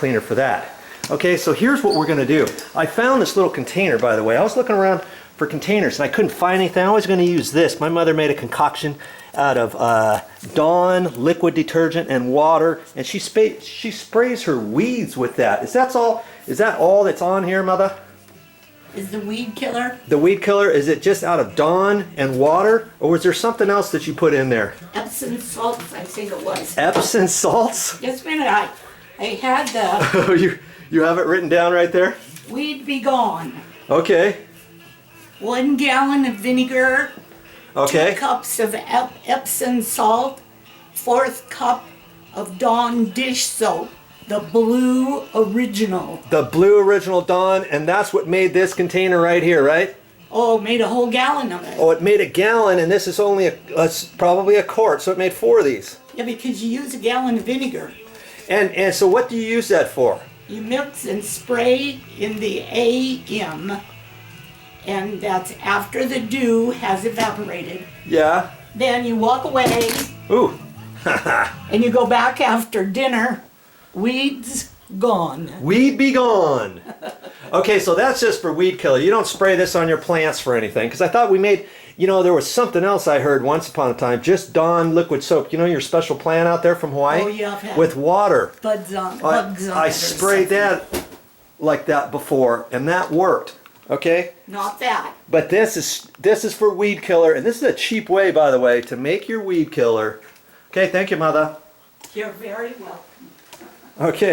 cleaner for that. Okay, so here's what we're going to do. I found this little container, by the way. I was looking around for containers and I couldn't find anything. I was going to use this. My mother made a concoction out of Dawn liquid detergent and water, and she sprays her weeds with that. Is that all that's on here, Mother? Is the weed killer? The weed killer, is it just out of Dawn and water, or was there something else that you put in there? Epsom salts, I think it was. Epsom salts? Just a minute, I had the you have it written down right there? weed be gone. Okay. 1 gallon of vinegar. Okay. 2 cups of Epsom salt. 1/4 cup of Dawn dish soap. The blue original. The blue original Dawn, and that's what made this container right here, right? Oh, made a whole gallon of it. Oh, it made a gallon, and this is only probably a quart, so it made 4 of these. Yeah, because you use a gallon of vinegar. And so what do you use that for? You mix and spray in the AM, and that's after the dew has evaporated. Yeah. Then you walk away. Ooh. And you go back after dinner. Weeds gone. Weed be gone. Okay, so that's just for weed killer. You don't spray this on your plants for anything, because I thought we made, there was something else I heard once upon a time, just Dawn liquid soap. You know your special plant out there from Hawaii? Oh, yeah, I've had with water. bugs on I it. sprayed that like that before, and that worked. Okay? Not that. But this is for weed killer, and this is a cheap way, by the way, to make your weed killer. Okay, thank you, Mother. You're very welcome. Okay.